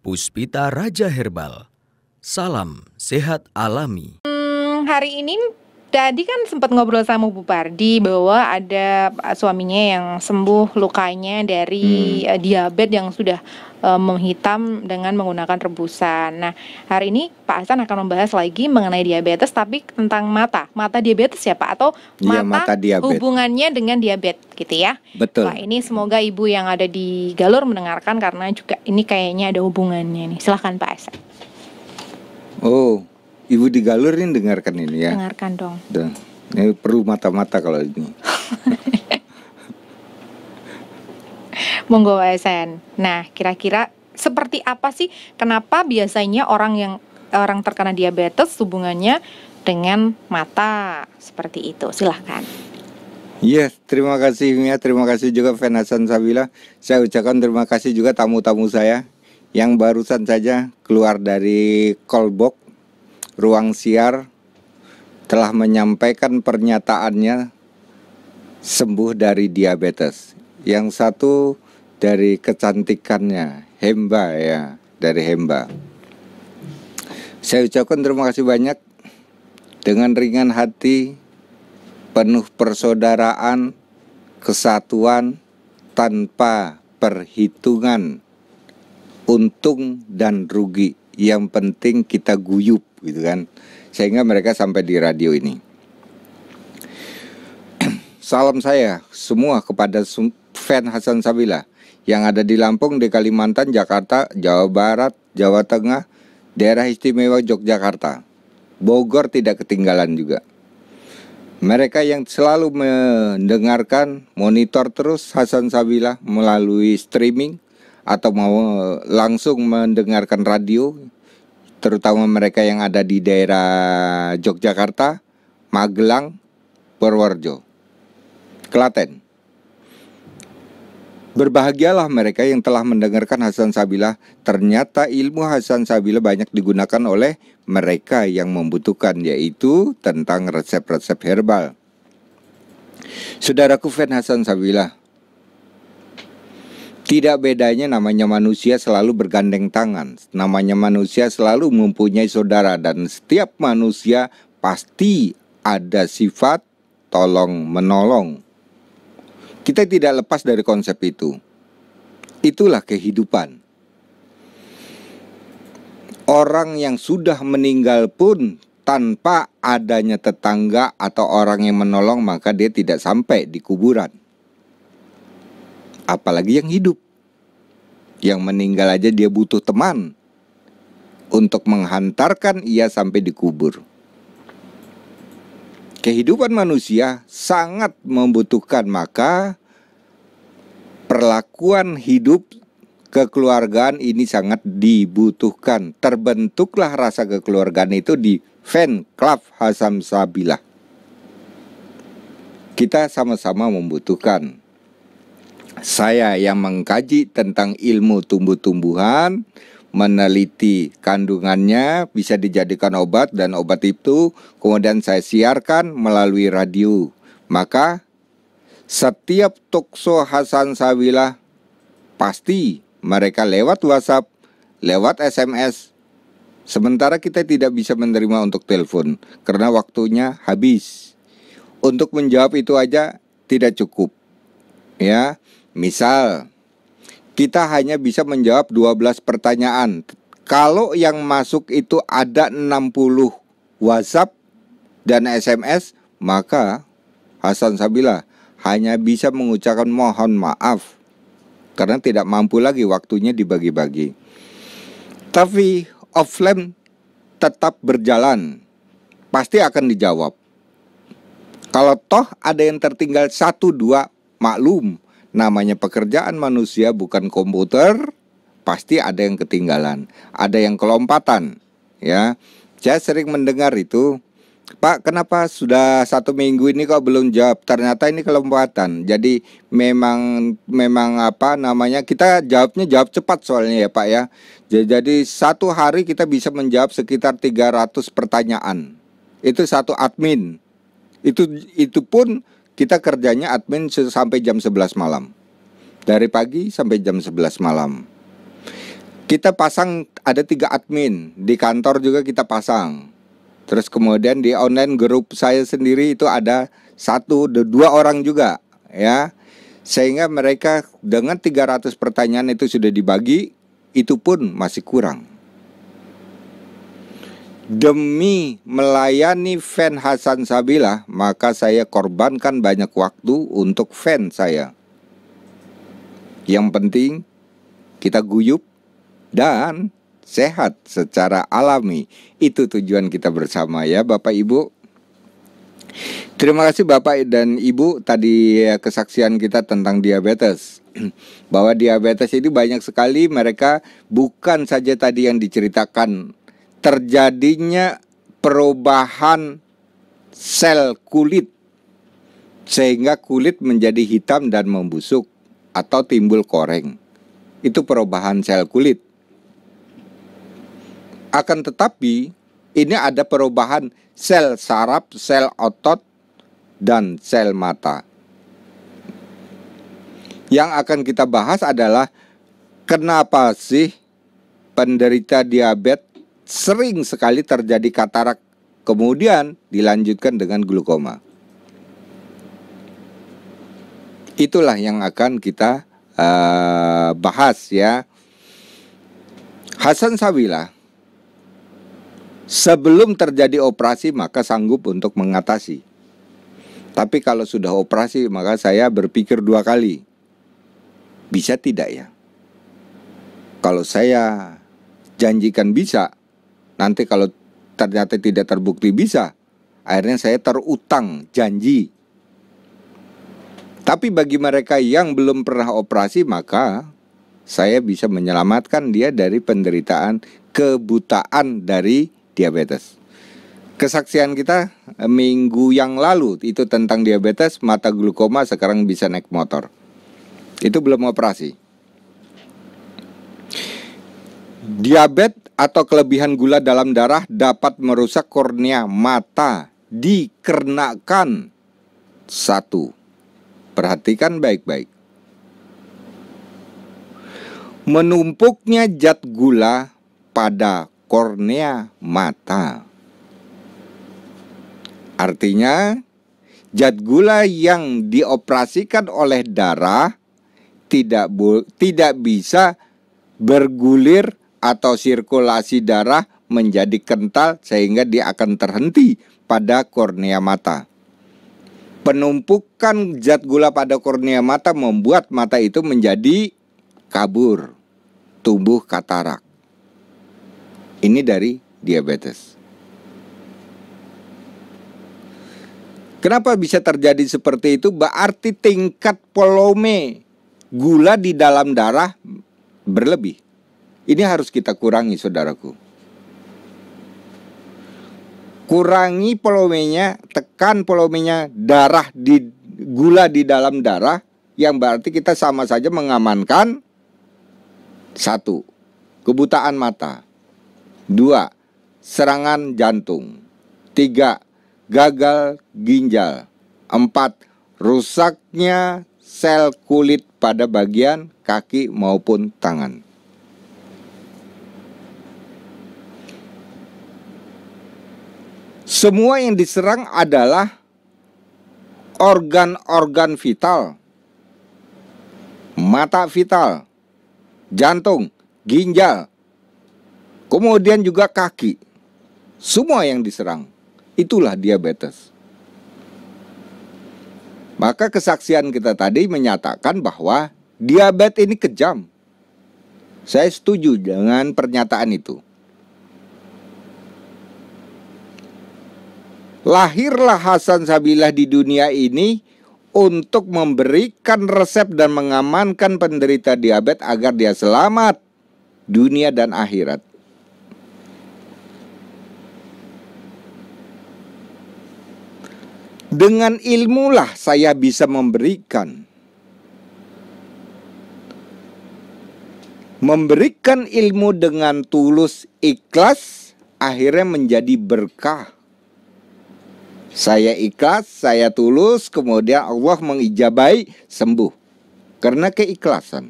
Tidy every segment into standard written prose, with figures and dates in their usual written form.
Puspita Raja Herbal. Salam sehat alami. Hari ini tadi kan sempat ngobrol sama Bu Pardi bahwa ada suaminya yang sembuh lukanya dari diabetes yang sudah menghitam dengan menggunakan rebusan. Nah, hari ini Pak Hasan akan membahas lagi mengenai diabetes, tapi tentang mata diabetes ya Pak, atau mata hubungannya dengan diabetes gitu ya. Betul. Wah, ini semoga ibu yang ada di Galur mendengarkan karena juga ini kayaknya ada hubungannya nih. Silahkan Pak Hasan. Oh, ibu di Galur ini dengarkan ini ya. Dengarkan dong. Ini perlu mata-mata kalau ini. Monggo Pak Hasan. Nah, kira-kira seperti apa sih, kenapa biasanya orang terkena diabetes hubungannya dengan mata seperti itu? Silahkan. Iya, terima kasih Mia, terima kasih juga Fan Hasan Sabila. Saya ucapkan terima kasih juga tamu-tamu saya yang barusan saja keluar dari callbox ruang siar, telah menyampaikan pernyataannya sembuh dari diabetes. Yang satu dari kecantikannya, Hemba ya, dari Hemba. Saya ucapkan terima kasih banyak. Dengan ringan hati, penuh persaudaraan, kesatuan, tanpa perhitungan untung dan rugi. Yang penting kita guyup gitu kan, sehingga mereka sampai di radio ini. Salam saya semua kepada Fan Hasan Sabila yang ada di Lampung, di Kalimantan, Jakarta, Jawa Barat, Jawa Tengah, Daerah Istimewa Yogyakarta, Bogor tidak ketinggalan juga. Mereka yang selalu mendengarkan, monitor terus Hasan Sabila melalui streaming atau mau langsung mendengarkan radio, terutama mereka yang ada di daerah Yogyakarta, Magelang, Purworejo, Klaten. Berbahagialah mereka yang telah mendengarkan Hasan Sabila. Ternyata ilmu Hasan Sabila banyak digunakan oleh mereka yang membutuhkan, yaitu tentang resep-resep herbal. Saudaraku Fan Hasan Sabila, tidak bedanya namanya manusia selalu bergandeng tangan. Namanya manusia selalu mempunyai saudara, dan setiap manusia pasti ada sifat tolong menolong. Kita tidak lepas dari konsep itu. Itulah kehidupan. Orang yang sudah meninggal pun tanpa adanya tetangga atau orang yang menolong, maka dia tidak sampai di kuburan. Apalagi yang hidup. Yang meninggal aja dia butuh teman untuk menghantarkan ia sampai di kubur. Kehidupan manusia sangat membutuhkan, maka perlakuan hidup kekeluargaan ini sangat dibutuhkan. Terbentuklah rasa kekeluargaan itu di Fan Club Hasan Sabila. Kita sama-sama membutuhkan. Saya yang mengkaji tentang ilmu tumbuh-tumbuhan, meneliti kandungannya, bisa dijadikan obat, dan obat itu kemudian saya siarkan melalui radio. Maka setiap talkshow Hasan Sabila pasti mereka lewat WhatsApp, lewat SMS. Sementara kita tidak bisa menerima untuk telepon karena waktunya habis. Untuk menjawab itu aja tidak cukup. Ya, misal kita hanya bisa menjawab 12 pertanyaan. Kalau yang masuk itu ada 60 WhatsApp dan SMS, maka Hasan Sabila hanya bisa mengucapkan mohon maaf karena tidak mampu lagi, waktunya dibagi-bagi. Tapi offline tetap berjalan, pasti akan dijawab. Kalau toh ada yang tertinggal 1-2, maklum, namanya pekerjaan manusia bukan komputer, pasti ada yang ketinggalan, ada yang kelompatan. Ya, saya sering mendengar itu, Pak, kenapa sudah 1 minggu ini kok belum jawab? Ternyata ini kelompatan. Jadi memang apa namanya, kita jawab cepat soalnya ya Pak ya. Jadi 1 hari kita bisa menjawab sekitar 300 pertanyaan. Itu satu admin. Itu pun kita kerjanya admin sampai jam 11 malam. Dari pagi sampai jam 11 malam. Kita pasang ada 3 admin, di kantor juga kita pasang. Terus kemudian di online grup saya sendiri itu ada 2 orang juga, ya. Sehingga mereka dengan 300 pertanyaan itu sudah dibagi, itu pun masih kurang. Demi melayani fan Hasan Sabilah, maka saya korbankan banyak waktu untuk fan saya. Yang penting kita guyup dan sehat secara alami. Itu tujuan kita bersama, ya Bapak Ibu. Terima kasih Bapak dan Ibu tadi kesaksian kita tentang diabetes. Bahwa diabetes ini banyak sekali mereka bukan saja tadi yang diceritakan, terjadinya perubahan sel kulit sehingga kulit menjadi hitam dan membusuk atau timbul koreng. Itu perubahan sel kulit. Akan tetapi ini ada perubahan sel saraf, sel otot, dan sel mata. Yang akan kita bahas adalah kenapa sih penderita diabetes sering sekali terjadi katarak, kemudian dilanjutkan dengan glukoma. Itulah yang akan kita bahas, ya. Hasan Sabilah sebelum terjadi operasi maka sanggup untuk mengatasi. Tapi kalau sudah operasi maka saya berpikir 2 kali. Bisa tidak ya? Kalau saya janjikan bisa, nanti kalau ternyata tidak terbukti bisa, akhirnya saya terutang janji. Tapi bagi mereka yang belum pernah operasi, maka saya bisa menyelamatkan dia dari penderitaan kebutaan dari diabetes. Kesaksian kita minggu yang lalu itu tentang diabetes, mata glukoma, sekarang bisa naik motor. Itu belum operasi. Diabetes atau kelebihan gula dalam darah dapat merusak kornea mata dikarenakan 1. Perhatikan baik-baik. Menumpuknya zat gula pada kornea mata. Artinya, zat gula yang dioperasikan oleh darah tidak bisa bergulir atau sirkulasi darah menjadi kental sehingga dia akan terhenti pada kornea mata. Penumpukan zat gula pada kornea mata membuat mata itu menjadi kabur, tumbuh katarak. Ini dari diabetes. Kenapa bisa terjadi seperti itu? Berarti tingkat volume gula di dalam darah berlebih. Ini harus kita kurangi, saudaraku. Kurangi volumenya, tekan volumenya darah gula di dalam darah, yang berarti kita sama saja mengamankan 1. Kebutaan mata. 2. Serangan jantung. 3. Gagal ginjal. 4. Rusaknya sel kulit pada bagian kaki maupun tangan. Semua yang diserang adalah organ-organ vital. Mata vital, jantung, ginjal, kemudian juga kaki. Semua yang diserang. Itulah diabetes. Maka kesaksian kita tadi menyatakan bahwa diabetes ini kejam. Saya setuju dengan pernyataan itu. Lahirlah Hasan Sabilah di dunia ini untuk memberikan resep dan mengamankan penderita diabetes agar dia selamat dunia dan akhirat. Dengan ilmulah saya bisa memberikan ilmu dengan tulus, ikhlas, akhirnya menjadi berkah. Saya ikhlas, saya tulus, kemudian Allah mengijabai, sembuh karena keikhlasan.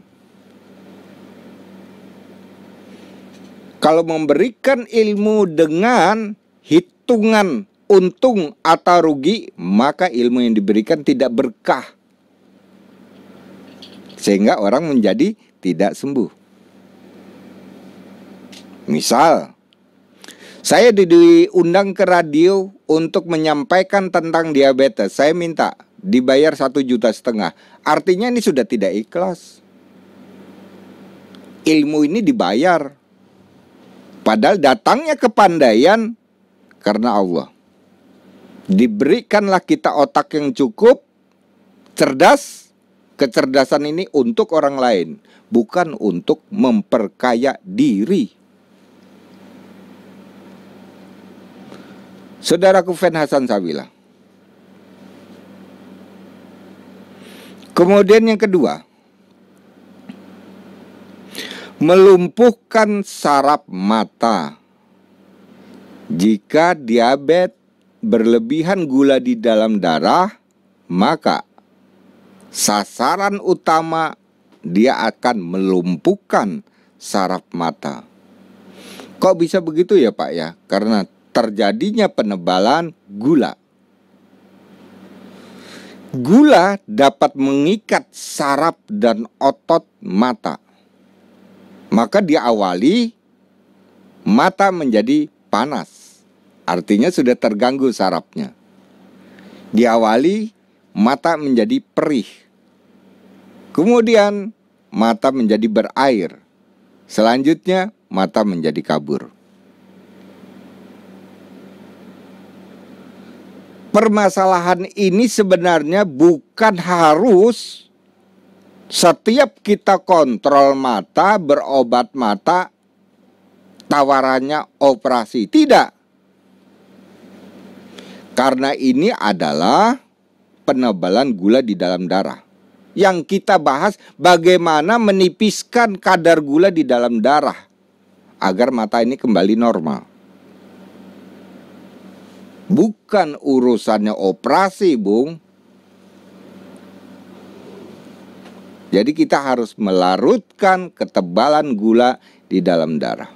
Kalau memberikan ilmu dengan hitungan untung atau rugi, maka ilmu yang diberikan tidak berkah, sehingga orang menjadi tidak sembuh. Misal, saya diundang ke radio untuk menyampaikan tentang diabetes. Saya minta dibayar 1,5 juta. Artinya ini sudah tidak ikhlas. Ilmu ini dibayar. Padahal datangnya kepandaian karena Allah. Diberikanlah kita otak yang cukup, cerdas. Kecerdasan ini untuk orang lain, bukan untuk memperkaya diri. Saudaraku Fen Hasan Sabila. Kemudian yang kedua, melumpuhkan saraf mata. Jika diabetes berlebihan gula di dalam darah, maka sasaran utama dia akan melumpuhkan saraf mata. Kok bisa begitu ya Pak ya? Karena terjadinya penebalan gula. Gula dapat mengikat saraf dan otot mata. Maka diawali mata menjadi panas. Artinya sudah terganggu sarafnya. Diawali mata menjadi perih. Kemudian mata menjadi berair. Selanjutnya mata menjadi kabur. Permasalahan ini sebenarnya bukan harus setiap kita kontrol mata, berobat mata, tawarannya operasi. Tidak. Karena ini adalah penebalan gula di dalam darah. Yang kita bahas bagaimana menipiskan kadar gula di dalam darah agar mata ini kembali normal. Bukan urusannya operasi, Bung. Jadi kita harus melarutkan ketebalan gula di dalam darah.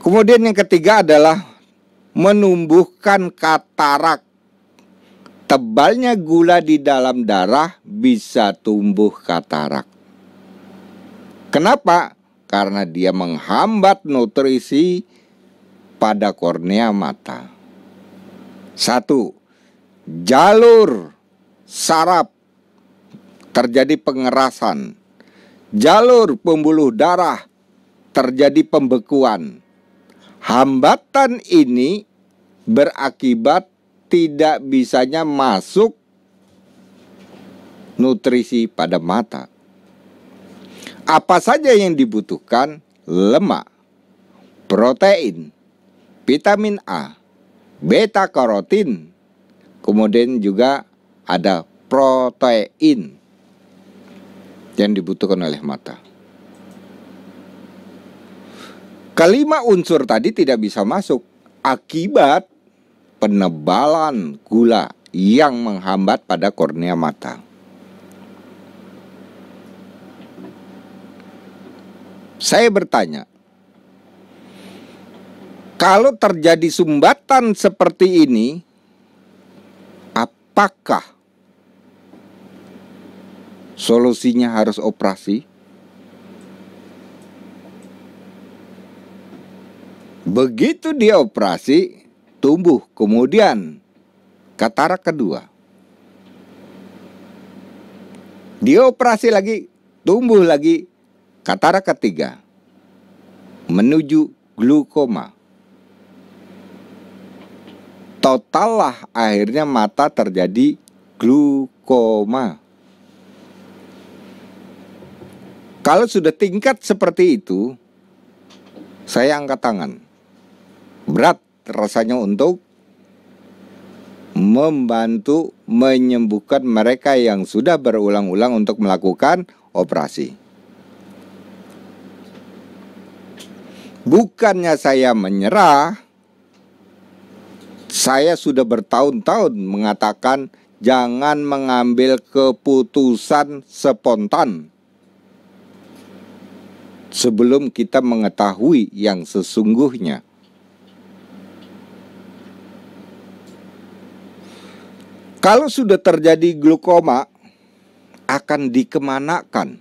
Kemudian yang ketiga adalah menumbuhkan katarak. Tebalnya gula di dalam darah bisa tumbuh katarak. Kenapa? Karena dia menghambat nutrisi pada kornea mata. 1. Jalur saraf terjadi pengerasan. Jalur pembuluh darah terjadi pembekuan. Hambatan ini berakibat tidak bisanya masuk nutrisi pada mata. Apa saja yang dibutuhkan? Lemak, protein, vitamin A, beta karotin, kemudian juga ada protein yang dibutuhkan oleh mata. Kelima unsur tadi tidak bisa masuk akibat penebalan gula yang menghambat pada kornea mata. Saya bertanya, kalau terjadi sumbatan seperti ini, apakah solusinya harus operasi? Begitu dia operasi, tumbuh kemudian katarak kedua. Dia operasi lagi, tumbuh lagi katarak ketiga, menuju glukoma. Totallah akhirnya mata terjadi glukoma. Kalau sudah tingkat seperti itu, saya angkat tangan. Berat rasanya untuk membantu menyembuhkan mereka yang sudah berulang-ulang untuk melakukan operasi. Bukannya saya menyerah, saya sudah bertahun-tahun mengatakan jangan mengambil keputusan spontan. sebelum kita mengetahui yang sesungguhnya. Kalau sudah terjadi glukoma, akan dikemanakan?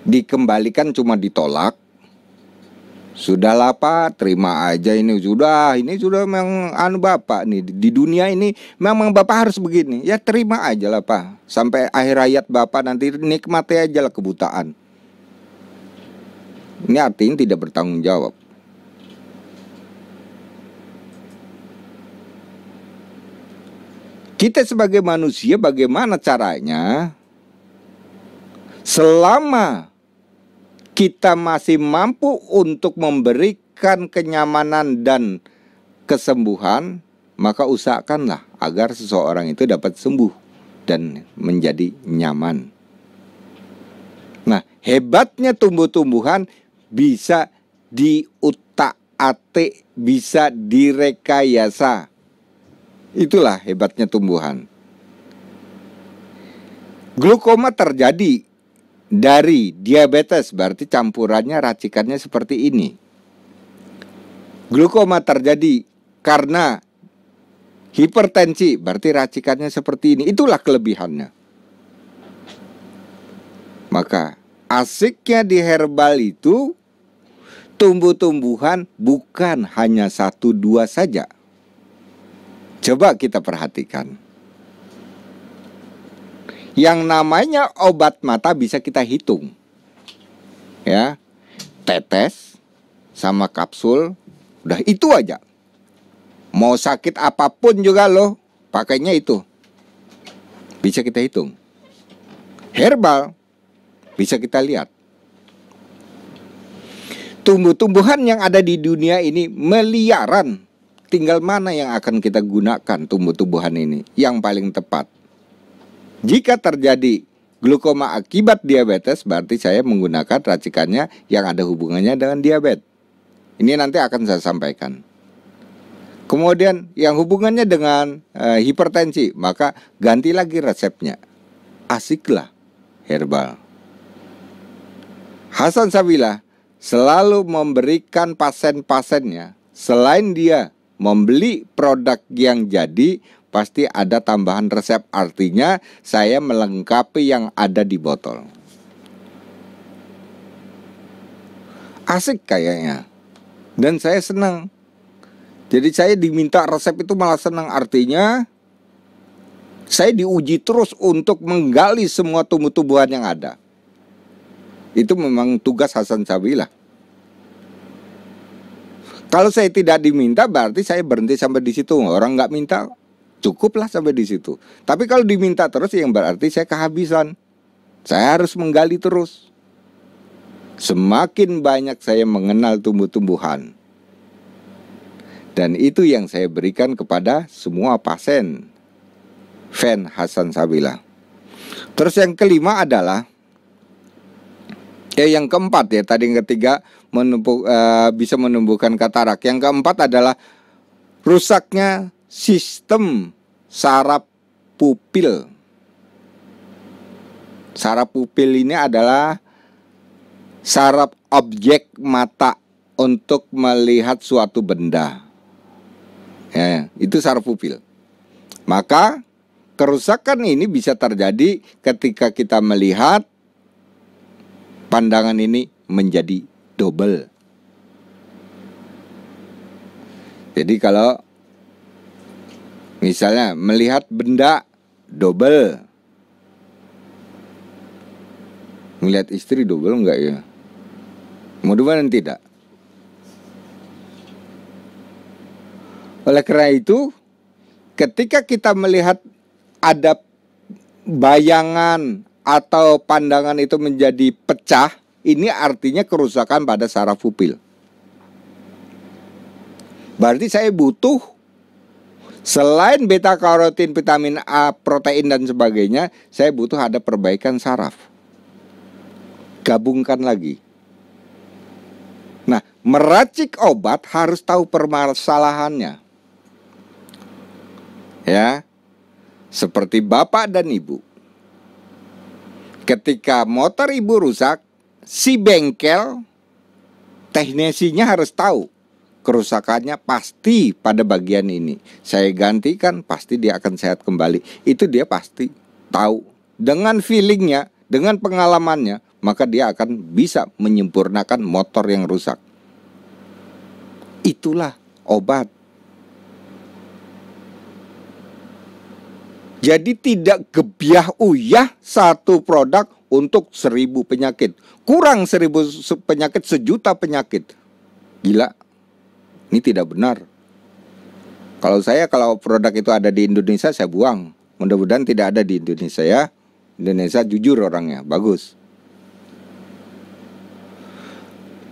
Dikembalikan cuma ditolak. Sudahlah Pak, terima aja ini sudah memang Bapak nih di dunia ini memang Bapak harus begini. Ya terima aja lah Pak. Sampai akhir hayat Bapak nanti nikmati aja lah kebutaan. Ini artinya tidak bertanggung jawab. Kita sebagai manusia bagaimana caranya selama kita masih mampu untuk memberikan kenyamanan dan kesembuhan, maka usahakanlah agar seseorang itu dapat sembuh dan menjadi nyaman. Nah, hebatnya tumbuh-tumbuhan bisa diutak-atik, bisa direkayasa. Itulah hebatnya tumbuhan. Glukoma terjadi dari diabetes, berarti campurannya racikannya seperti ini. Glukoma terjadi karena hipertensi, berarti racikannya seperti ini. Itulah kelebihannya. Maka asiknya di herbal itu tumbuh-tumbuhan bukan hanya 1-2 saja. Coba kita perhatikan. Yang namanya obat mata bisa kita hitung. Ya. Tetes sama kapsul, udah itu aja. Mau sakit apapun juga loh, pakainya itu. Bisa kita hitung. Herbal bisa kita lihat. Tumbuh-tumbuhan yang ada di dunia ini miliaran. Tinggal mana yang akan kita gunakan tumbuh-tumbuhan ini yang paling tepat. Jika terjadi glukoma akibat diabetes, berarti saya menggunakan racikannya yang ada hubungannya dengan diabetes. Ini nanti akan saya sampaikan. Kemudian yang hubungannya dengan hipertensi, maka ganti lagi resepnya. Asiklah herbal. Hasan Sabilah selalu memberikan pasien-pasiennya, selain dia membeli produk yang jadi, pasti ada tambahan resep. Artinya saya melengkapi yang ada di botol. Asik kayaknya. Dan saya senang. Jadi saya diminta resep itu malah senang. Artinya saya diuji terus untuk menggali semua tumbuh-tumbuhan yang ada. Itu memang tugas Hasan Sabilah. Kalau saya tidak diminta, berarti saya berhenti sampai di situ. Orang nggak minta, cukuplah sampai di situ. Tapi kalau diminta terus, yang berarti saya kehabisan. Saya harus menggali terus. Semakin banyak saya mengenal tumbuh-tumbuhan. Dan itu yang saya berikan kepada semua pasien fan Hasan Sabilah. Terus yang kelima adalah, yang keempat ya, tadi yang ketiga bisa menumbuhkan katarak. Yang keempat adalah rusaknya sistem saraf pupil. Saraf pupil ini adalah saraf objek mata untuk melihat suatu benda. Ya, itu saraf pupil. Maka kerusakan ini bisa terjadi ketika kita melihat pandangan ini menjadi double. Jadi kalau misalnya melihat benda double, melihat istri double enggak ya? Mudah-mudahan tidak. Oleh karena itu, ketika kita melihat ada bayangan atau pandangan itu menjadi pecah, ini artinya kerusakan pada saraf pupil. Berarti saya butuh selain beta karotin, vitamin A, protein dan sebagainya, saya butuh ada perbaikan saraf. Gabungkan lagi. Nah, meracik obat harus tahu permasalahannya. Ya. Seperti bapak dan ibu. Ketika motor ibu rusak, si bengkel teknisinya harus tahu kerusakannya pasti pada bagian ini. Saya gantikan, pasti dia akan sehat kembali. Itu dia pasti tahu. Dengan feelingnya, dengan pengalamannya, maka dia akan bisa menyempurnakan motor yang rusak. Itulah obat. Jadi tidak gebiah uyah satu produk untuk 1000 penyakit. Kurang 1000 penyakit, 1.000.000 penyakit. Gila. Ini tidak benar. Kalau produk itu ada di Indonesia, saya buang. Mudah-mudahan tidak ada di Indonesia ya. Indonesia jujur orangnya, bagus.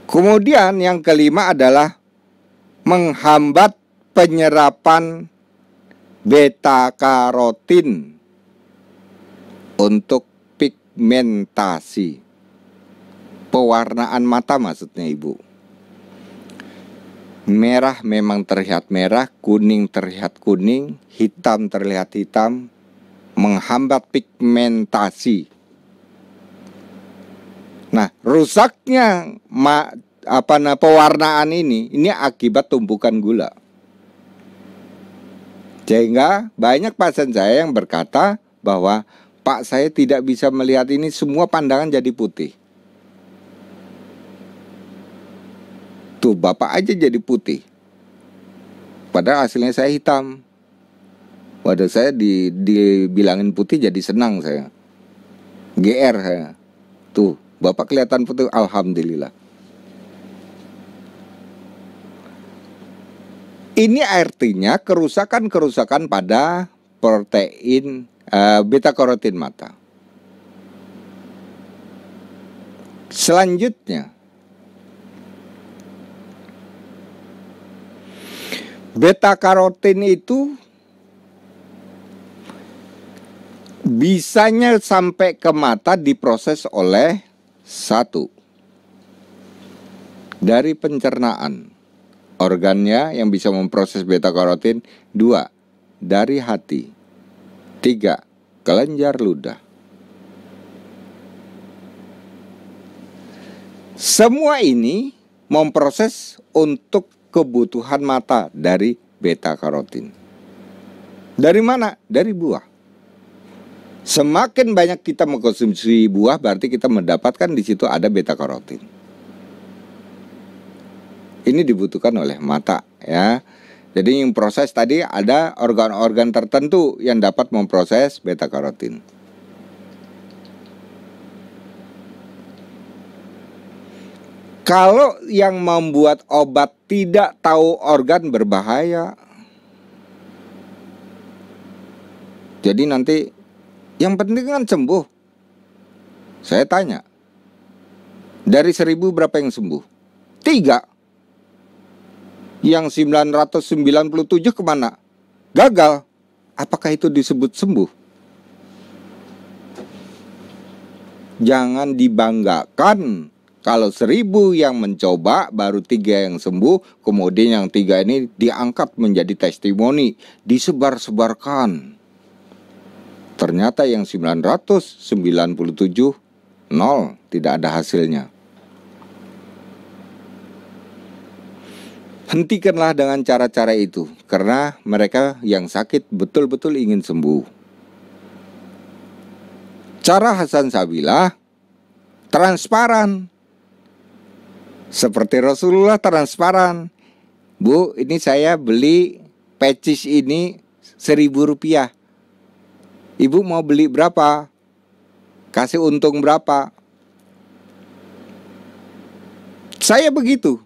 Kemudian yang kelima adalah menghambat penyerapan beta karotin untuk pigmentasi. Pewarnaan mata maksudnya Ibu. Merah memang terlihat merah, kuning terlihat kuning, hitam terlihat hitam, menghambat pigmentasi. Nah, rusaknya pewarnaan ini akibat tumpukan gula. Sehingga banyak pasien saya yang berkata bahwa, Pak, saya tidak bisa melihat ini, semua pandangan jadi putih. Tuh, Bapak aja jadi putih. Padahal hasilnya saya hitam. Waduh, saya dibilangin putih jadi senang saya. GR saya. Tuh, Bapak kelihatan putih, alhamdulillah. Ini artinya kerusakan-kerusakan pada protein beta karotin mata. Selanjutnya, beta karotin itu bisanya sampai ke mata diproses oleh satu, dari pencernaan, organnya yang bisa memproses beta karotin. 2, dari hati. 3, kelenjar ludah. Semua ini memproses untuk kebutuhan mata dari beta karotin. Dari mana? Dari buah. Semakin banyak kita mengkonsumsi buah, berarti kita mendapatkan di situ ada beta karotin. Ini dibutuhkan oleh mata, ya. Jadi yang proses tadi ada organ-organ tertentu yang dapat memproses beta karotin. Kalau yang membuat obat tidak tahu organ, berbahaya. Jadi nanti yang penting kan sembuh. Saya tanya, dari 1000 berapa yang sembuh? 3. Yang 997 kemana? Gagal. Apakah itu disebut sembuh? Jangan dibanggakan. Kalau 1000 yang mencoba, baru 3 yang sembuh, kemudian yang 3 ini diangkat menjadi testimoni, disebar-sebarkan. Ternyata yang 997, 0, tidak ada hasilnya. Hentikanlah dengan cara-cara itu, karena mereka yang sakit betul-betul ingin sembuh. Cara Hasan Sabilah, transparan. Seperti Rasulullah transparan. Bu, ini saya beli pecis ini 1000 rupiah. Ibu mau beli berapa? Kasih untung berapa? Saya begitu.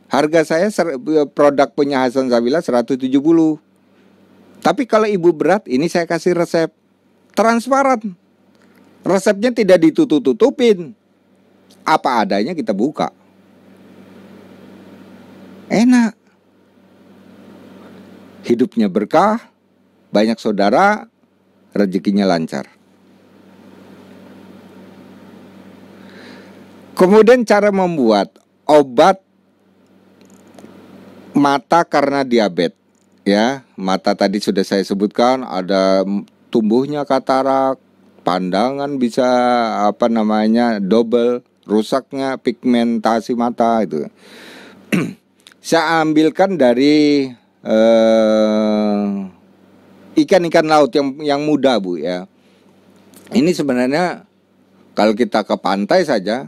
Harga saya produk punya Hasan Sabilah 170. Tapi kalau ibu berat, ini saya kasih resep. Transparan. Resepnya tidak ditutup-tutupin. Apa adanya kita buka. Enak. Hidupnya berkah, banyak saudara, rezekinya lancar. Kemudian cara membuat obat mata karena diabetes, ya. Mata tadi sudah saya sebutkan, ada tumbuhnya katarak, pandangan bisa double, rusaknya pigmentasi mata itu. Saya ambilkan dari ikan-ikan laut yang muda, Bu, ya. Ini sebenarnya kalau kita ke pantai saja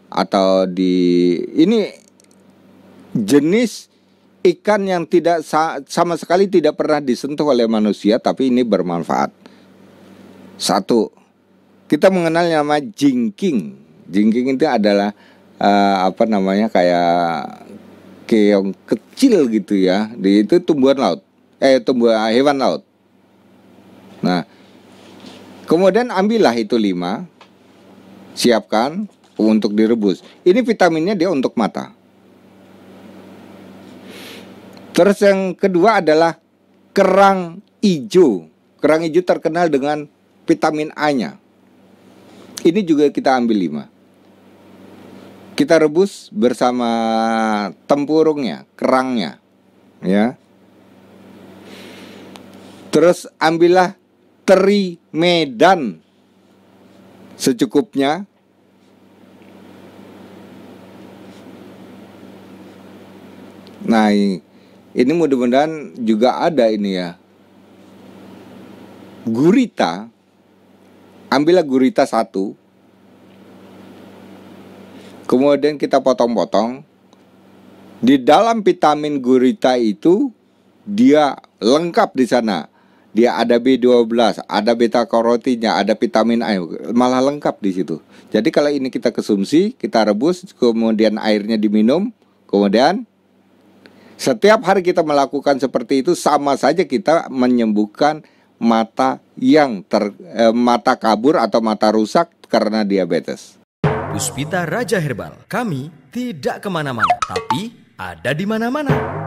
atau ini jenis ikan yang tidak sama sekali tidak pernah disentuh oleh manusia, tapi ini bermanfaat. Satu, kita mengenal nama jingking. Jingking itu adalah kayak keong kecil gitu ya. Itu tumbuhan laut, hewan laut. Nah, kemudian ambillah itu 5, siapkan untuk direbus. Ini vitaminnya dia untuk mata. Terus yang kedua adalah kerang ijo. Kerang ijo terkenal dengan vitamin A-nya. Ini juga kita ambil 5. Kita rebus bersama tempurungnya, kerangnya, ya. Terus ambillah teri Medan secukupnya. Nah, ini mudah-mudahan juga ada ini ya. Gurita. Ambillah gurita 1. Kemudian kita potong-potong. Di dalam vitamin gurita itu dia lengkap di sana. Dia ada B12, ada beta karotinnya, ada vitamin A, malah lengkap di situ. Jadi kalau ini kita konsumsi, kita rebus, kemudian airnya diminum, kemudian setiap hari kita melakukan seperti itu, sama saja kita menyembuhkan mata yang mata kabur atau mata rusak karena diabetes. Puspita Raja Herbal, kami tidak kemana-mana, tapi ada di mana-mana.